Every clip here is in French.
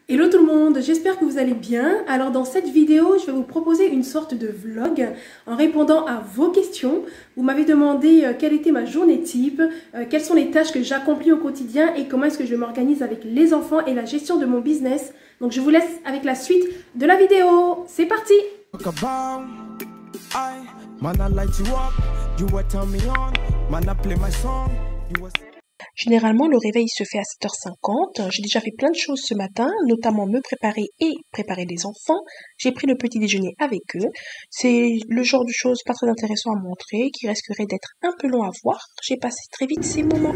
Hello tout le monde, j'espère que vous allez bien. Alors dans cette vidéo, je vais vous proposer une sorte de vlog en répondant à vos questions. Vous m'avez demandé quelle était ma journée type, quelles sont les tâches que j'accomplis au quotidien et comment est-ce que je m'organise avec les enfants et la gestion de mon business. Donc je vous laisse avec la suite de la vidéo. C'est parti! Généralement, le réveil se fait à 7h50. J'ai déjà fait plein de choses ce matin, notamment me préparer et préparer les enfants. J'ai pris le petit déjeuner avec eux. C'est le genre de choses pas très intéressant à montrer, qui risquerait d'être un peu long à voir. J'ai passé très vite ces moments.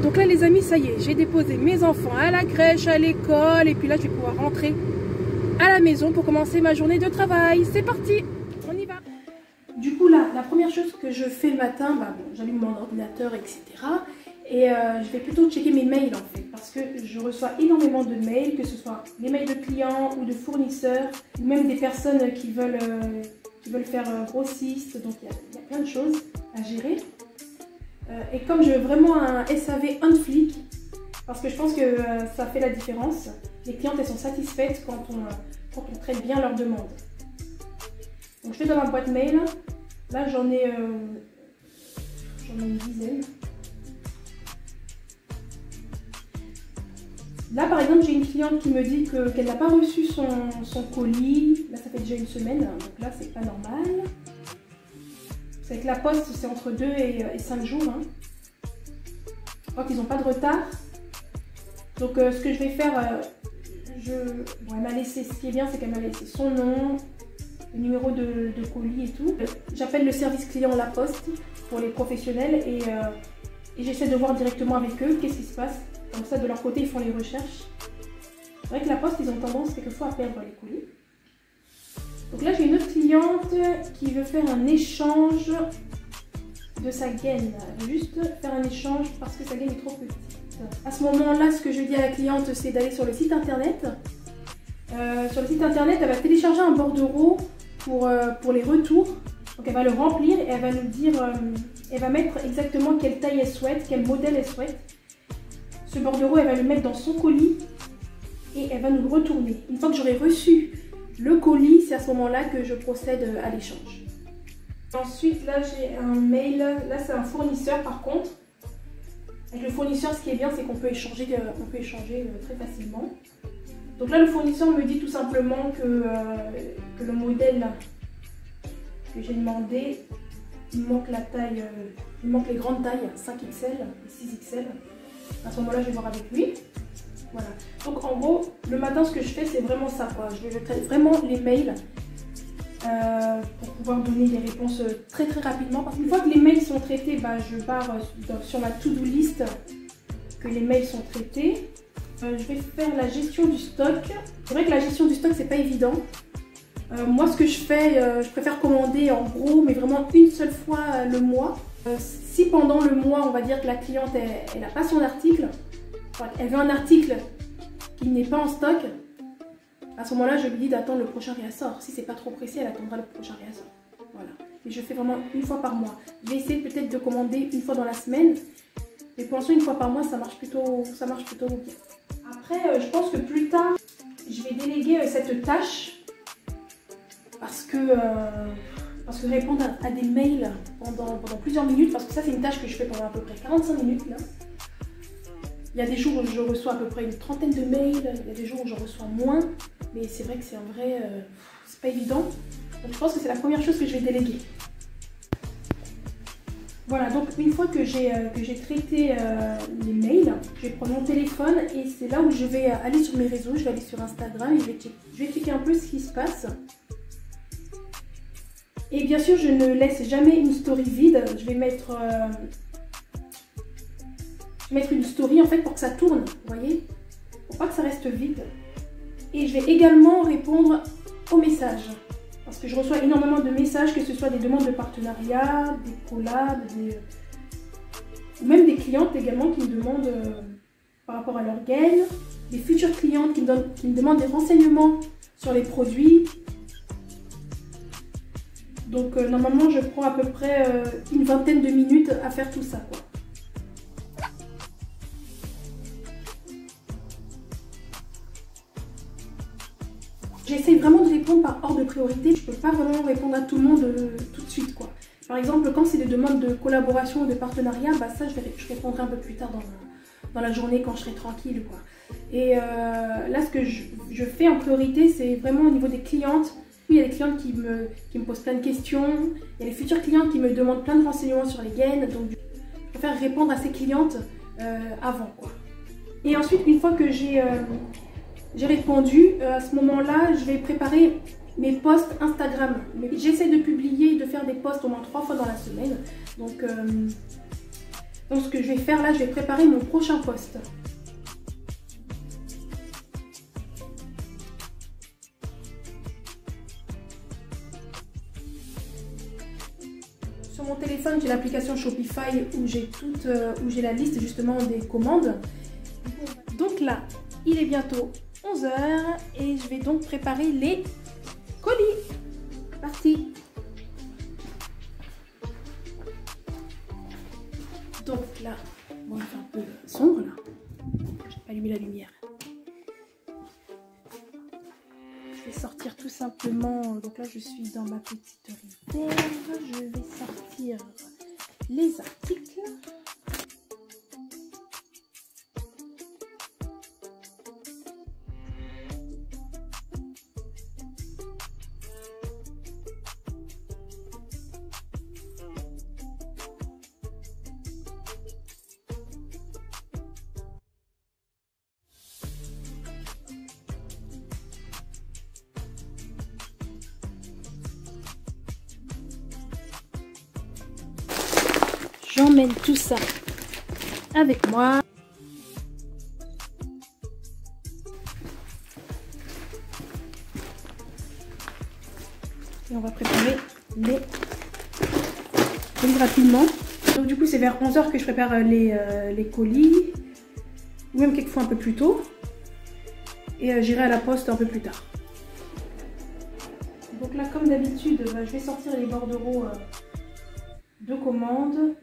Donc là les amis, ça y est, j'ai déposé mes enfants à la crèche, à l'école, et puis là je vais pouvoir rentrer à la maison pour commencer ma journée de travail. C'est parti, on y va. Du coup là, la première chose que je fais le matin, j'allume mon ordinateur, etc. Et je vais plutôt checker mes mails en fait, parce que je reçois énormément de mails, que ce soit des mails de clients ou de fournisseurs, ou même des personnes qui veulent faire grossiste, donc il y a plein de choses à gérer. Et comme je veux vraiment un SAV on fleek, parce que je pense que ça fait la différence, les clientes elles sont satisfaites quand on traite bien leurs demandes. Donc je vais dans ma boîte mail, là j'en ai une dizaine. Là par exemple j'ai une cliente qui me dit qu'elle n'a pas reçu son colis, là ça fait déjà une semaine, donc là c'est pas normal. Avec la poste, c'est entre 2 et 5 jours. Hein. Je crois qu'ils n'ont pas de retard. Donc ce que je vais faire, elle m'a laissé, ce qui est bien, c'est qu'elle m'a laissé son nom, le numéro de colis et tout. J'appelle le service client La Poste pour les professionnels et j'essaie de voir directement avec eux qu'est-ce qui se passe. Comme ça, de leur côté, ils font les recherches. C'est vrai que La Poste, ils ont tendance quelquefois à perdre les colis. Donc là, j'ai une autre cliente qui veut faire un échange de sa gaine. Elle veut juste faire un échange parce que sa gaine est trop petite. À ce moment-là, ce que je dis à la cliente, c'est d'aller sur le site internet. Sur le site internet, elle va télécharger un bordereau pour les retours. Donc elle va le remplir et elle va nous dire, elle va mettre exactement quelle taille elle souhaite, quel modèle elle souhaite. Ce bordereau, elle va le mettre dans son colis et elle va nous le retourner. Une fois que j'aurai reçu le colis, c'est à ce moment-là que je procède à l'échange. Ensuite, là, j'ai un mail. Là, c'est un fournisseur par contre. Avec le fournisseur, ce qui est bien, c'est qu'on peut échanger très facilement. Donc là, le fournisseur me dit tout simplement que le modèle que j'ai demandé, il manque la taille, il manque les grandes tailles, 5XL et 6XL. À ce moment-là, je vais voir avec lui. Voilà. Donc en gros, le matin, ce que je fais, c'est vraiment ça, quoi. Je traite vraiment les mails pour pouvoir donner des réponses très rapidement. Parce qu'une fois que les mails sont traités, je pars sur ma to-do list que les mails sont traités. Je vais faire la gestion du stock. C'est vrai que la gestion du stock, c'est pas évident. Moi, ce que je fais, je préfère commander en gros, mais vraiment une seule fois le mois. Si pendant le mois, on va dire que la cliente, elle n'a pas son article, elle veut un article qui n'est pas en stock, à ce moment-là, je lui dis d'attendre le prochain réassort. Si c'est pas trop pressé, elle attendra le prochain réassort. Voilà. Et je fais vraiment une fois par mois. Je vais essayer peut-être de commander une fois dans la semaine, mais pour l'instant, une fois par mois, ça marche plutôt bien. Après, je pense que plus tard, je vais déléguer cette tâche parce que répondre à des mails pendant plusieurs minutes, parce que ça, c'est une tâche que je fais pendant à peu près 45 minutes là. Il y a des jours où je reçois à peu près une trentaine de mails, il y a des jours où j'en reçois moins, mais c'est vrai que c'est un vrai, c'est pas évident. Donc je pense que c'est la première chose que je vais déléguer. Voilà, donc une fois que j'ai traité les mails, je vais prendre mon téléphone et c'est là où je vais aller sur mes réseaux, je vais aller sur Instagram et je vais checker un peu ce qui se passe. Et bien sûr, je ne laisse jamais une story vide, je vais mettre une story en fait pour que ça tourne, vous voyez, pour pas que ça reste vide. Et je vais également répondre aux messages, parce que je reçois énormément de messages, que ce soit des demandes de partenariat, des collabs, ou même des clientes également qui me demandent par rapport à leur gaine, des futures clientes qui me demandent des renseignements sur les produits. Donc normalement je prends à peu près une vingtaine de minutes à faire tout ça, quoi. J'essaye vraiment de répondre par ordre de priorité. Je peux pas vraiment répondre à tout le monde tout de suite, quoi. Par exemple, quand c'est des demandes de collaboration ou de partenariat, bah ça je répondrai un peu plus tard dans la journée quand je serai tranquille, quoi. Et là, ce que je fais en priorité, c'est vraiment au niveau des clientes. Il y a des clientes qui me posent plein de questions. Il y a les futures clientes qui me demandent plein de renseignements sur les gaines. Donc, je préfère répondre à ces clientes avant, quoi. Et ensuite, une fois que j'ai répondu, à ce moment-là, je vais préparer mes posts Instagram. J'essaie de publier, de faire des posts au moins 3 fois dans la semaine. Donc ce que je vais faire là, je vais préparer mon prochain post. Sur mon téléphone, j'ai l'application Shopify où j'ai la liste justement des commandes. Donc là, il est bientôt 11 h et je vais donc préparer les colis. Parti. Donc là, bon, il fait un peu sombre là. Je vais allumer la lumière. Je vais sortir tout simplement. Donc là, je suis dans ma petite réserve. Je vais sortir les articles. J'emmène tout ça avec moi. Et on va préparer les colis rapidement. Donc du coup c'est vers 11 h que je prépare les colis. Ou même quelquefois un peu plus tôt. Et j'irai à la poste un peu plus tard. Donc là comme d'habitude, je vais sortir les bordereaux de commande.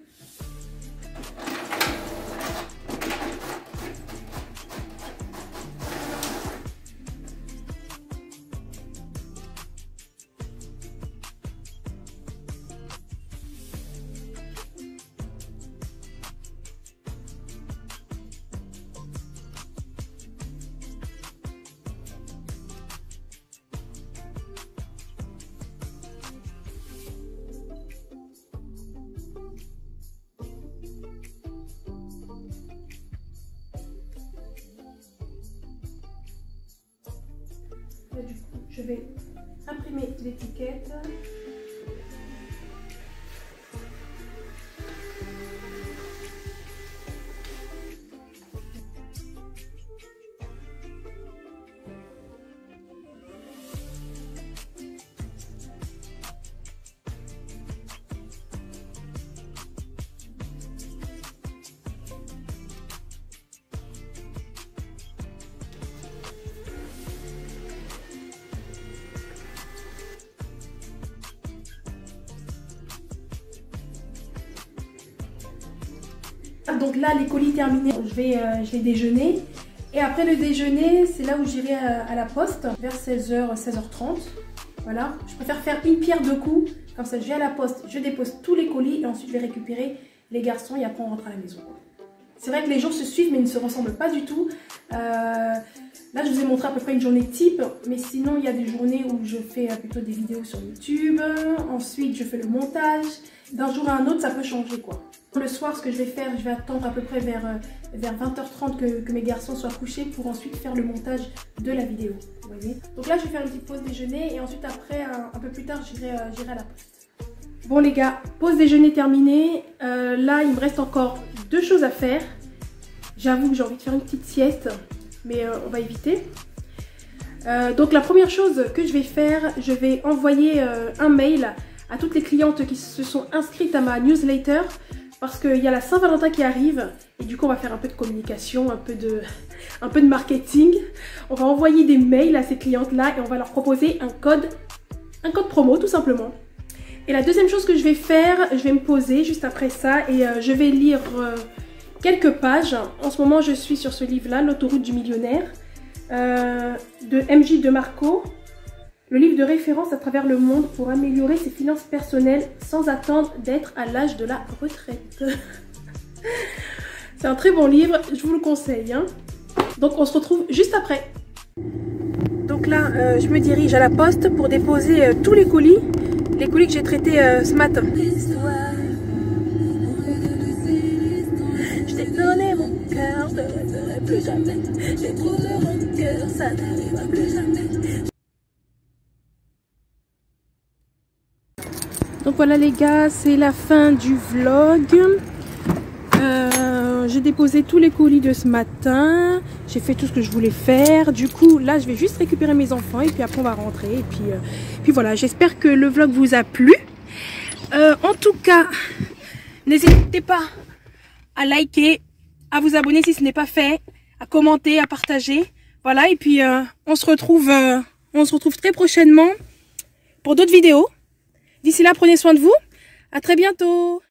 Là, du coup, je vais imprimer l'étiquette. Donc là, les colis terminés, je vais déjeuner. Et après le déjeuner, c'est là où j'irai à la poste, vers 16 h, 16 h 30. Voilà, je préfère faire une pierre deux coups. Comme ça, je vais à la poste, je dépose tous les colis et ensuite je vais récupérer les garçons et après on rentre à la maison. C'est vrai que les jours se suivent mais ils ne se ressemblent pas du tout. Là, je vous ai montré à peu près une journée type, mais sinon, il y a des journées où je fais plutôt des vidéos sur YouTube. Ensuite, je fais le montage. D'un jour à un autre, ça peut changer, quoi. Le soir, ce que je vais faire, je vais attendre à peu près vers 20 h 30 que mes garçons soient couchés pour ensuite faire le montage de la vidéo. Vous voyez ? Donc là, je vais faire une petite pause déjeuner et ensuite, après, un peu plus tard, j'irai à la poste. Bon, les gars, pause déjeuner terminée. Là, il me reste encore deux choses à faire. J'avoue que j'ai envie de faire une petite sieste, mais on va éviter. Donc la première chose que je vais faire, je vais envoyer un mail à toutes les clientes qui se sont inscrites à ma newsletter parce qu'il y a la Saint-Valentin qui arrive et du coup on va faire un peu de communication, un peu de marketing. On va envoyer des mails à ces clientes là et on va leur proposer un code promo tout simplement. Et la deuxième chose que je vais faire, je vais me poser juste après ça et je vais lire quelques pages. En ce moment, je suis sur ce livre-là, L'autoroute du millionnaire, de MJ DeMarco. Le livre de référence à travers le monde pour améliorer ses finances personnelles sans attendre d'être à l'âge de la retraite. C'est un très bon livre, je vous le conseille. Hein. Donc on se retrouve juste après. Donc là, je me dirige à la poste pour déposer tous les colis que j'ai traités ce matin. Je t'ai donné mon cœur, je ne le donnerai plus jamais. J'ai trop de rancœur, ça n'arrivera plus jamais. Donc voilà les gars, c'est la fin du vlog. J'ai déposé tous les colis de ce matin. J'ai fait tout ce que je voulais faire. Du coup, là, je vais juste récupérer mes enfants et puis après, on va rentrer. Et puis voilà, j'espère que le vlog vous a plu. En tout cas, n'hésitez pas à liker, à vous abonner si ce n'est pas fait, à commenter, à partager. Voilà, et puis on se retrouve très prochainement pour d'autres vidéos. D'ici là, prenez soin de vous. À très bientôt.